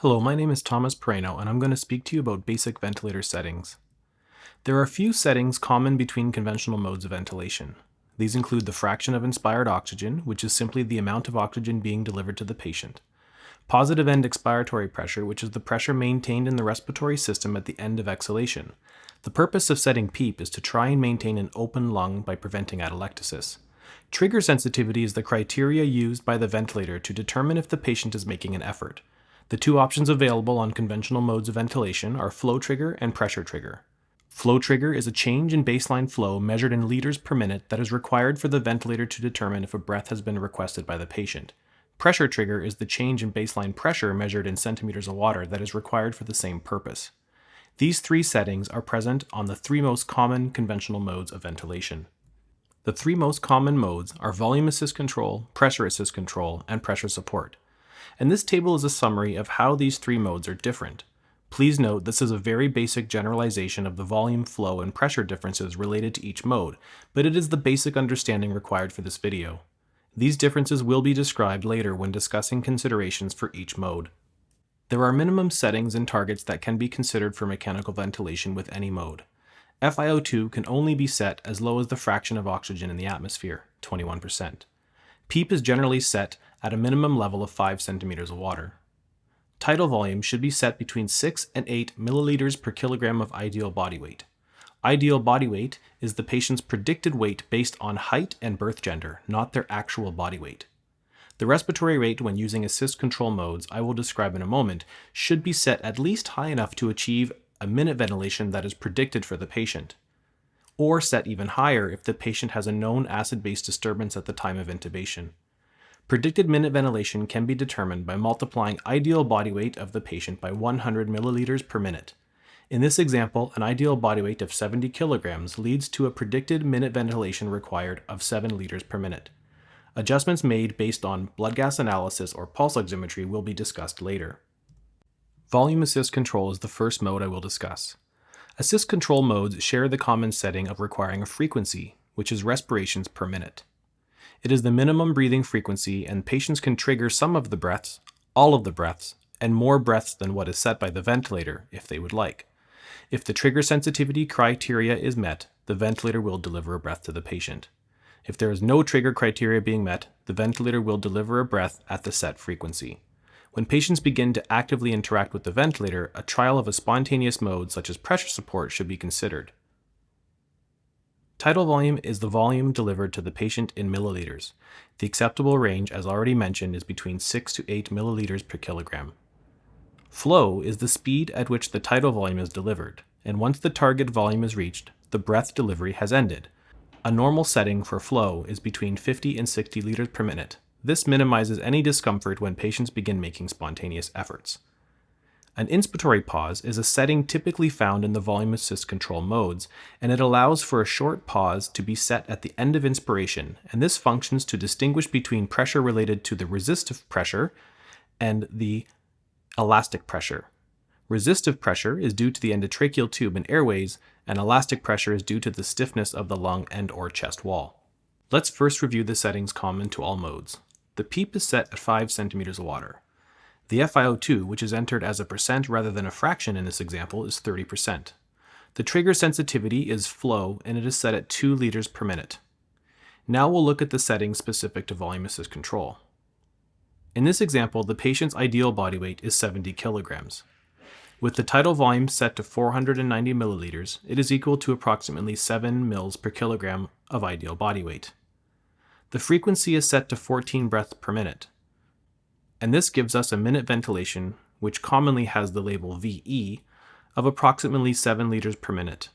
Hello, my name is Thomas Pereno, and I'm going to speak to you about basic ventilator settings. There are a few settings common between conventional modes of ventilation. These include the fraction of inspired oxygen, which is simply the amount of oxygen being delivered to the patient; positive end expiratory pressure, which is the pressure maintained in the respiratory system at the end of exhalation. The purpose of setting PEEP is to try and maintain an open lung by preventing atelectasis. Trigger sensitivity is the criteria used by the ventilator to determine if the patient is making an effort. The two options available on conventional modes of ventilation are flow trigger and pressure trigger. Flow trigger is a change in baseline flow measured in liters per minute that is required for the ventilator to determine if a breath has been requested by the patient. Pressure trigger is the change in baseline pressure measured in centimeters of water that is required for the same purpose. These three settings are present on the three most common conventional modes of ventilation. The three most common modes are volume assist control, pressure assist control, and pressure support. And this table is a summary of how these three modes are different. Please note this is a very basic generalization of the volume, flow, and pressure differences related to each mode, but it is the basic understanding required for this video. These differences will be described later when discussing considerations for each mode. There are minimum settings and targets that can be considered for mechanical ventilation with any mode. FiO2 can only be set as low as the fraction of oxygen in the atmosphere, 21%. PEEP is generally set at a minimum level of 5 centimeters of water. Tidal volume should be set between 6 and 8 milliliters per kilogram of ideal body weight. Ideal body weight is the patient's predicted weight based on height and birth gender, not their actual body weight. The respiratory rate when using assist control modes, I will describe in a moment, should be set at least high enough to achieve a minute ventilation that is predicted for the patient, or set even higher if the patient has a known acid-base disturbance at the time of intubation. Predicted minute ventilation can be determined by multiplying ideal body weight of the patient by 100 milliliters per minute. In this example, an ideal body weight of 70 kilograms leads to a predicted minute ventilation required of 7 liters per minute. Adjustments made based on blood gas analysis or pulse oximetry will be discussed later. Volume assist control is the first mode I will discuss. Assist control modes share the common setting of requiring a frequency, which is respirations per minute. It is the minimum breathing frequency, and patients can trigger some of the breaths, all of the breaths, and more breaths than what is set by the ventilator if they would like. If the trigger sensitivity criteria is met, the ventilator will deliver a breath to the patient. If there is no trigger criteria being met, the ventilator will deliver a breath at the set frequency. When patients begin to actively interact with the ventilator, a trial of a spontaneous mode such as pressure support should be considered. Tidal volume is the volume delivered to the patient in milliliters. The acceptable range, as already mentioned, is between 6 to 8 milliliters per kilogram. Flow is the speed at which the tidal volume is delivered, and once the target volume is reached, the breath delivery has ended. A normal setting for flow is between 50 and 60 liters per minute. This minimizes any discomfort when patients begin making spontaneous efforts. An inspiratory pause is a setting typically found in the volume assist control modes, and it allows for a short pause to be set at the end of inspiration, and this functions to distinguish between pressure related to the resistive pressure and the elastic pressure. Resistive pressure is due to the endotracheal tube and airways, and elastic pressure is due to the stiffness of the lung and/or chest wall. Let's first review the settings common to all modes. The PEEP is set at 5 centimeters of water. The FiO2, which is entered as a percent rather than a fraction in this example, is 30%. The trigger sensitivity is flow, and it is set at 2 liters per minute. Now we'll look at the settings specific to volume assist control. In this example, the patient's ideal body weight is 70 kilograms. With the tidal volume set to 490 milliliters, it is equal to approximately 7 mils per kilogram of ideal body weight. The frequency is set to 14 breaths per minute, and this gives us a minute ventilation, which commonly has the label VE, of approximately 7 liters per minute,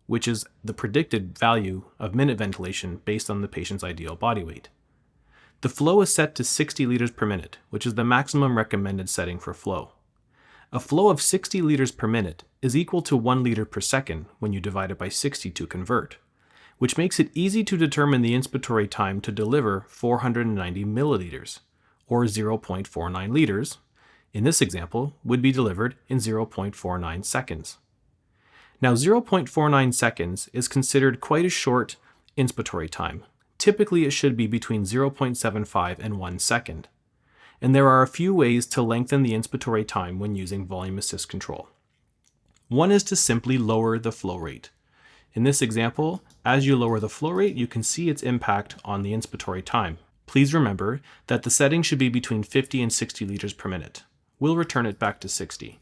which is the predicted value of minute ventilation based on the patient's ideal body weight. The flow is set to 60 liters per minute, which is the maximum recommended setting for flow. A flow of 60 liters per minute is equal to 1 liter per second when you divide it by 60 to convert, which makes it easy to determine the inspiratory time to deliver 490 milliliters, or 0.49 liters, in this example, would be delivered in 0.49 seconds. Now, 0.49 seconds is considered quite a short inspiratory time. Typically, it should be between 0.75 and 1 second. and there are a few ways to lengthen the inspiratory time when using volume assist control. One is to simply lower the flow rate. In this example, as you lower the flow rate, you can see its impact on the inspiratory time. Please remember that the setting should be between 50 and 60 liters per minute. We'll return it back to 60.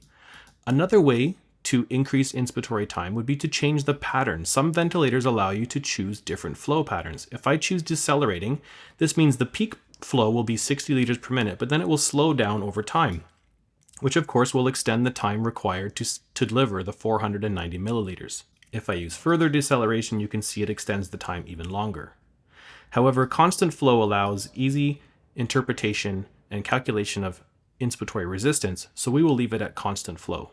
Another way to increase inspiratory time would be to change the pattern. Some ventilators allow you to choose different flow patterns. If I choose decelerating, this means the peak flow will be 60 liters per minute, but then it will slow down over time, which of course will extend the time required to deliver the 490 milliliters. If I use further deceleration, you can see it extends the time even longer. However, constant flow allows easy interpretation and calculation of inspiratory resistance, so we will leave it at constant flow.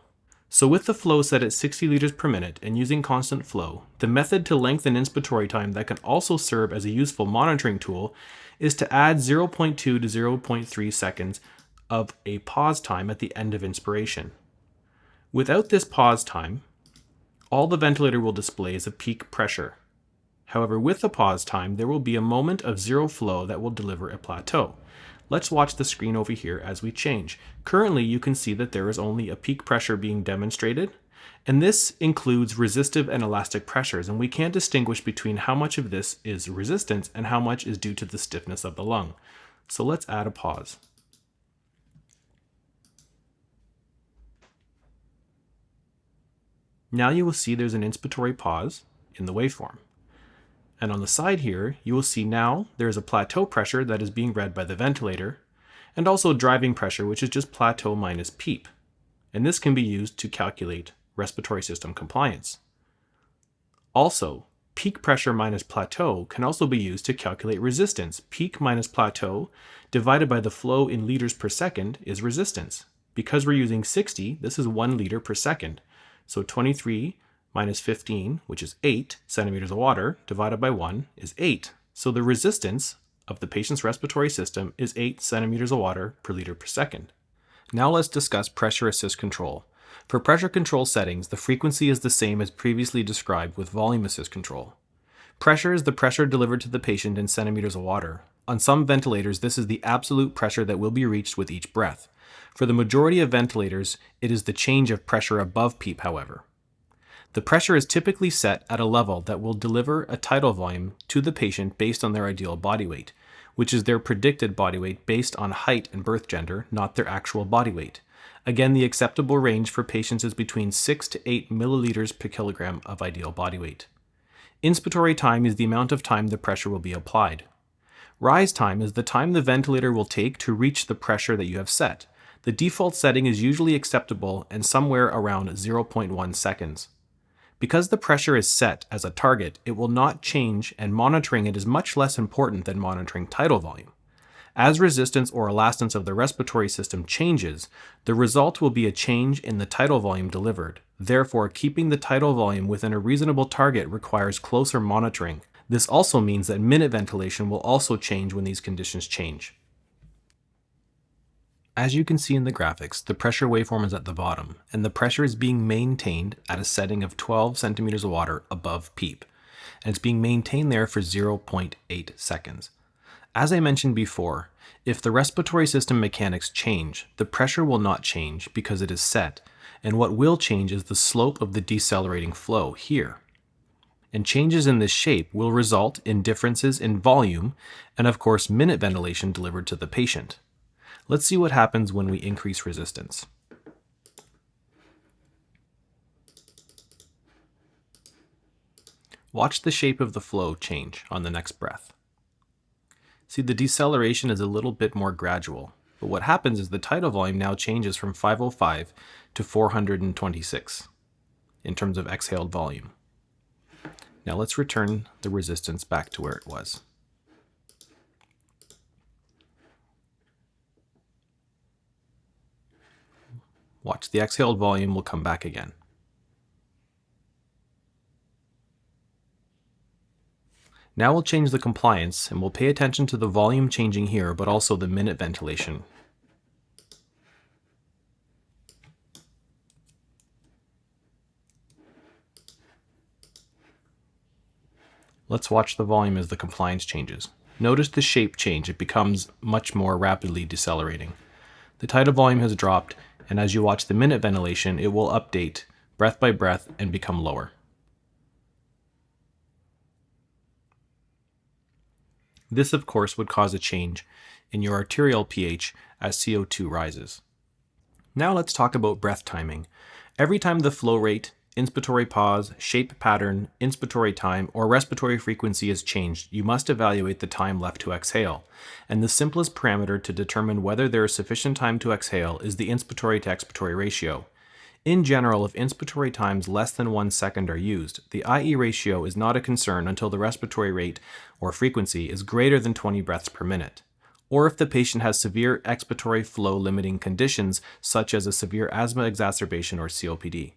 So with the flow set at 60 liters per minute and using constant flow, the method to lengthen inspiratory time that can also serve as a useful monitoring tool is to add 0.2 to 0.3 seconds of a pause time at the end of inspiration. Without this pause time, all the ventilator will display is a peak pressure. However, with the pause time, there will be a moment of zero flow that will deliver a plateau. Let's watch the screen over here as we change. Currently, you can see that there is only a peak pressure being demonstrated, and this includes resistive and elastic pressures, and we can't distinguish between how much of this is resistance and how much is due to the stiffness of the lung. So let's add a pause. Now you will see there's an inspiratory pause in the waveform. And on the side here, you will see now there is a plateau pressure that is being read by the ventilator, and also driving pressure, which is just plateau minus PEEP. And this can be used to calculate respiratory system compliance. Also, peak pressure minus plateau can also be used to calculate resistance. Peak minus plateau divided by the flow in liters per second is resistance. Because we're using 60, this is 1 liter per second. So 23 minus 15, which is 8 centimeters of water, divided by 1 is 8. So the resistance of the patient's respiratory system is 8 centimeters of water per liter per second. Now let's discuss pressure assist control. For pressure control settings, the frequency is the same as previously described with volume assist control. Pressure is the pressure delivered to the patient in centimeters of water. On some ventilators, this is the absolute pressure that will be reached with each breath. For the majority of ventilators, it is the change of pressure above PEEP, however. The pressure is typically set at a level that will deliver a tidal volume to the patient based on their ideal body weight, which is their predicted body weight based on height and birth gender, not their actual body weight. Again, the acceptable range for patients is between 6 to 8 milliliters per kilogram of ideal body weight. Inspiratory time is the amount of time the pressure will be applied. Rise time is the time the ventilator will take to reach the pressure that you have set. The default setting is usually acceptable and somewhere around 0.1 seconds. Because the pressure is set as a target, it will not change, and monitoring it is much less important than monitoring tidal volume. As resistance or elastance of the respiratory system changes, the result will be a change in the tidal volume delivered. Therefore, keeping the tidal volume within a reasonable target requires closer monitoring. This also means that minute ventilation will also change when these conditions change. As you can see in the graphics, the pressure waveform is at the bottom, and the pressure is being maintained at a setting of 12 centimeters of water above PEEP, and it's being maintained there for 0.8 seconds. As I mentioned before, if the respiratory system mechanics change, the pressure will not change because it is set, and what will change is the slope of the decelerating flow here. And changes in this shape will result in differences in volume and, of course, minute ventilation delivered to the patient. Let's see what happens when we increase resistance. Watch the shape of the flow change on the next breath. See, the deceleration is a little bit more gradual, but what happens is the tidal volume now changes from 505 to 426 in terms of exhaled volume. Now let's return the resistance back to where it was. Watch, the exhaled volume will come back again. Now we'll change the compliance, and we'll pay attention to the volume changing here, but also the minute ventilation. Let's watch the volume as the compliance changes. Notice the shape change. It becomes much more rapidly decelerating. The tidal volume has dropped, and as you watch the minute ventilation, it will update breath by breath and become lower. This, of course, would cause a change in your arterial pH as CO2 rises. Now let's talk about breath timing. Every time the flow rate, inspiratory pause, shape pattern, inspiratory time, or respiratory frequency is changed, you must evaluate the time left to exhale. And the simplest parameter to determine whether there is sufficient time to exhale is the inspiratory to expiratory ratio. In general, if inspiratory times less than 1 second are used, the IE ratio is not a concern until the respiratory rate or frequency is greater than 20 breaths per minute, or if the patient has severe expiratory flow limiting conditions such as a severe asthma exacerbation or COPD.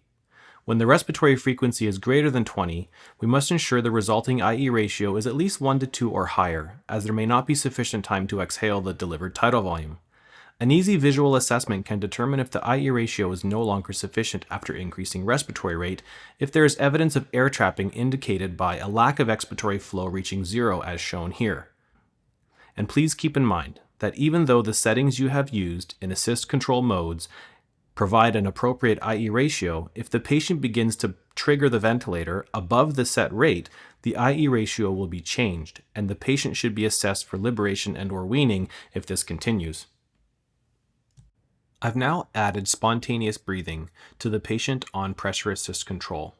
When the respiratory frequency is greater than 20, we must ensure the resulting IE ratio is at least 1 to 2 or higher, as there may not be sufficient time to exhale the delivered tidal volume. An easy visual assessment can determine if the IE ratio is no longer sufficient after increasing respiratory rate if there is evidence of air trapping indicated by a lack of expiratory flow reaching 0 as shown here. And please keep in mind that even though the settings you have used in assist control modes provide an appropriate IE ratio, if the patient begins to trigger the ventilator above the set rate, the IE ratio will be changed, and the patient should be assessed for liberation and/or weaning if this continues. I've now added spontaneous breathing to the patient on pressure assist control.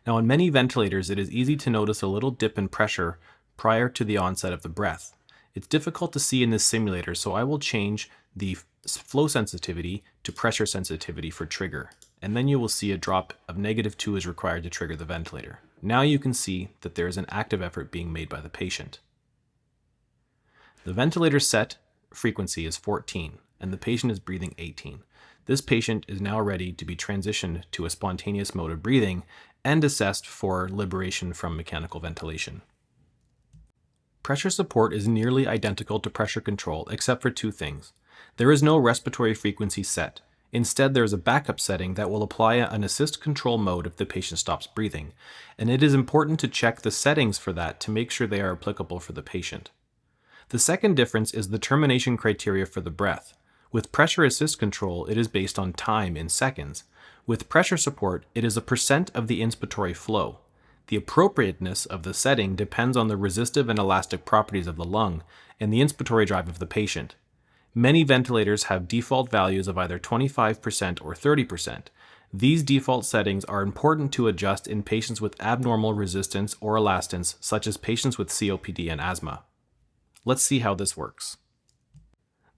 Now, on many ventilators, it is easy to notice a little dip in pressure prior to the onset of the breath. It's difficult to see in this simulator, so I will change the flow sensitivity to pressure sensitivity for trigger, and then you will see a drop of -2 is required to trigger the ventilator. Now you can see that there is an active effort being made by the patient. The ventilator set frequency is 14, and the patient is breathing 18. This patient is now ready to be transitioned to a spontaneous mode of breathing and assessed for liberation from mechanical ventilation. Pressure support is nearly identical to pressure control except for 2 things. There is no respiratory frequency set. Instead, there is a backup setting that will apply an assist control mode if the patient stops breathing, and it is important to check the settings for that to make sure they are applicable for the patient. The second difference is the termination criteria for the breath. With pressure assist control, it is based on time in seconds. With pressure support, it is a % of the inspiratory flow. The appropriateness of the setting depends on the resistive and elastic properties of the lung and the inspiratory drive of the patient. Many ventilators have default values of either 25% or 30%. These default settings are important to adjust in patients with abnormal resistance or elastance, such as patients with COPD and asthma. Let's see how this works.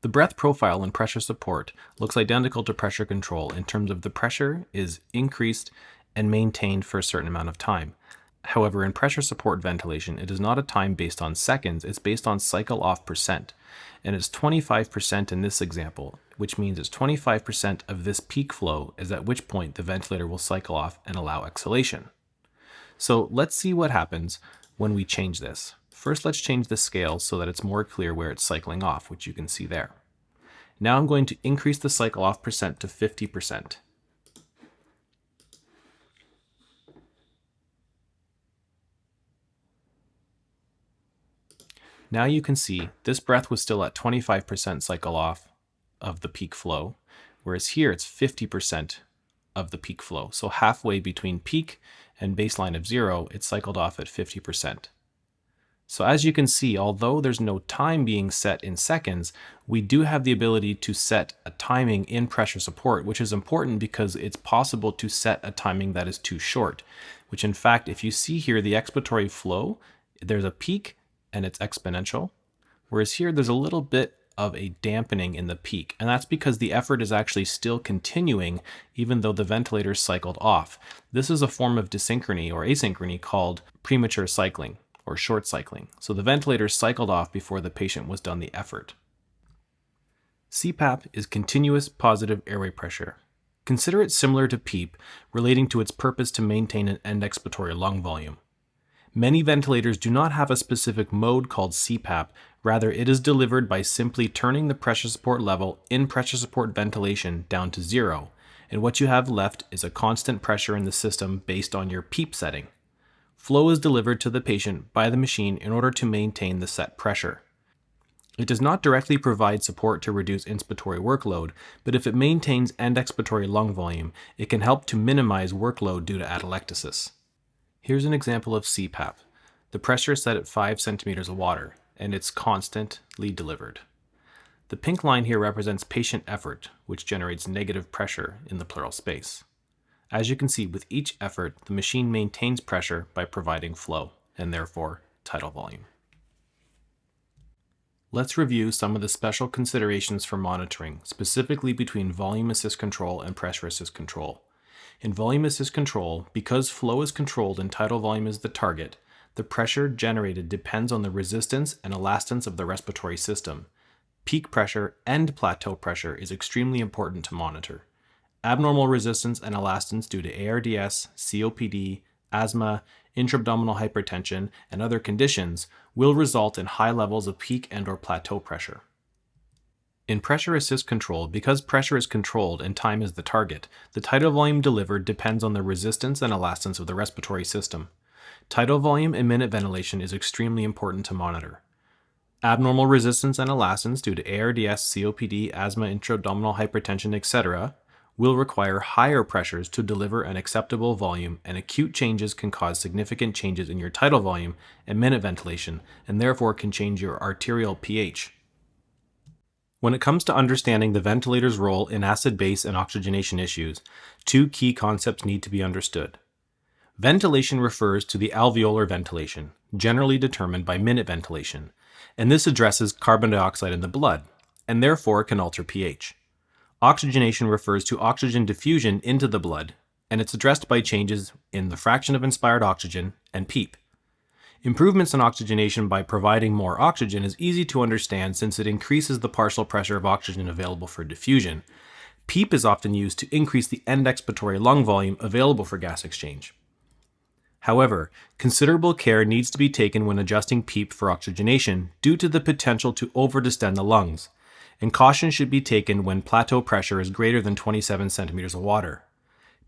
The breath profile in pressure support looks identical to pressure control in terms of the pressure is increased and maintained for a certain amount of time. However, in pressure support ventilation, it is not a time based on seconds, it's based on cycle off %. And it's 25% in this example, which means it's 25% of this peak flow is at which point the ventilator will cycle off and allow exhalation. So let's see what happens when we change this. First, let's change the scale so that it's more clear where it's cycling off, which you can see there. Now I'm going to increase the cycle off % to 50%. Now you can see this breath was still at 25% cycle off of the peak flow, whereas here it's 50% of the peak flow. So halfway between peak and baseline of 0, it cycled off at 50%. So as you can see, although there's no time being set in seconds, we do have the ability to set a timing in pressure support, which is important because it's possible to set a timing that is too short, which in fact, if you see here the expiratory flow, there's a peak and it's exponential, whereas here there's a little bit of a dampening in the peak, and that's because the effort is actually still continuing even though the ventilator cycled off. This is a form of desynchrony or asynchrony called premature cycling or short cycling. So the ventilator cycled off before the patient was done the effort. CPAP is continuous positive airway pressure. Consider it similar to PEEP, relating to its purpose to maintain an end expiratory lung volume. Many ventilators do not have a specific mode called CPAP, rather it is delivered by simply turning the pressure support level in pressure support ventilation down to 0, and what you have left is a constant pressure in the system based on your PEEP setting. flow is delivered to the patient by the machine in order to maintain the set pressure. It does not directly provide support to reduce inspiratory workload, but if it maintains end expiratory lung volume, it can help to minimize workload due to atelectasis. Here's an example of CPAP. The pressure is set at 5 centimeters of water, and it's constantly delivered. The pink line here represents patient effort, which generates negative pressure in the pleural space. As you can see, with each effort, the machine maintains pressure by providing flow, and therefore tidal volume. Let's review some of the special considerations for monitoring, specifically between volume assist control and pressure assist control. In volume assist control, because flow is controlled and tidal volume is the target, the pressure generated depends on the resistance and elastance of the respiratory system. Peak pressure and plateau pressure is extremely important to monitor. Abnormal resistance and elastance due to ARDS, COPD, asthma, intra-abdominal hypertension, and other conditions will result in high levels of peak and/or plateau pressure. In pressure assist control, because pressure is controlled and time is the target, the tidal volume delivered depends on the resistance and elastance of the respiratory system. Tidal volume and minute ventilation is extremely important to monitor. Abnormal resistance and elastance due to ARDS, COPD, asthma, intra-abdominal hypertension, etc. will require higher pressures to deliver an acceptable volume, and acute changes can cause significant changes in your tidal volume and minute ventilation, and therefore can change your arterial pH. When it comes to understanding the ventilator's role in acid-base and oxygenation issues, two key concepts need to be understood. Ventilation refers to the alveolar ventilation, generally determined by minute ventilation, and this addresses carbon dioxide in the blood, and therefore can alter pH. Oxygenation refers to oxygen diffusion into the blood, and it's addressed by changes in the fraction of inspired oxygen and PEEP. Improvements in oxygenation by providing more oxygen is easy to understand since it increases the partial pressure of oxygen available for diffusion. PEEP is often used to increase the end expiratory lung volume available for gas exchange. However, considerable care needs to be taken when adjusting PEEP for oxygenation due to the potential to overdistend the lungs, and caution should be taken when plateau pressure is greater than 27 centimeters of water.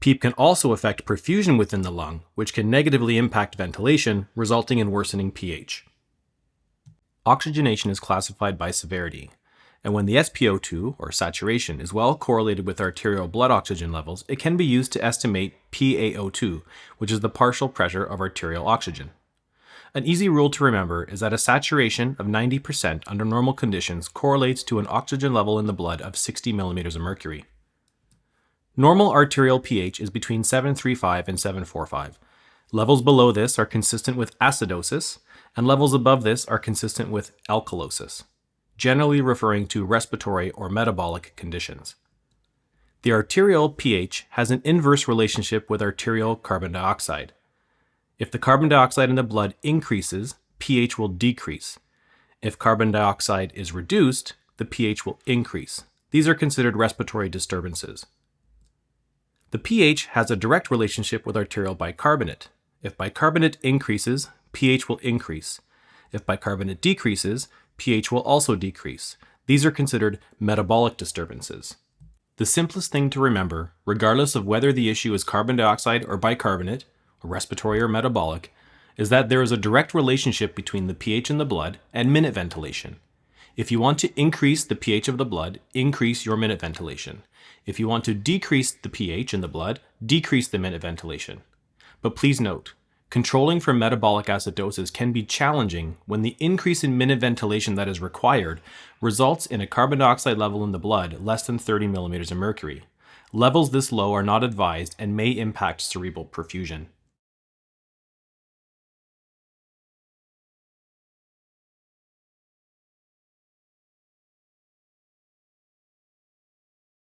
PEEP can also affect perfusion within the lung, which can negatively impact ventilation, resulting in worsening pH. Oxygenation is classified by severity, and when the SpO2, or saturation, is well correlated with arterial blood oxygen levels, it can be used to estimate PaO2, which is the partial pressure of arterial oxygen. An easy rule to remember is that a saturation of 90% under normal conditions correlates to an oxygen level in the blood of 60 millimeters of mercury. Normal arterial pH is between 7.35 and 7.45. Levels below this are consistent with acidosis, and levels above this are consistent with alkalosis, generally referring to respiratory or metabolic conditions. The arterial pH has an inverse relationship with arterial carbon dioxide. If the carbon dioxide in the blood increases, pH will decrease. If carbon dioxide is reduced, the pH will increase. These are considered respiratory disturbances. The pH has a direct relationship with arterial bicarbonate. If bicarbonate increases, pH will increase. If bicarbonate decreases, pH will also decrease. These are considered metabolic disturbances. The simplest thing to remember, regardless of whether the issue is carbon dioxide or bicarbonate, respiratory or metabolic, is that there is a direct relationship between the pH in the blood and minute ventilation. If you want to increase the pH of the blood, increase your minute ventilation. If you want to decrease the pH in the blood, decrease the minute ventilation. But please note, controlling for metabolic acidosis can be challenging when the increase in minute ventilation that is required results in a carbon dioxide level in the blood less than 30 millimeters of mercury. Levels this low are not advised and may impact cerebral perfusion.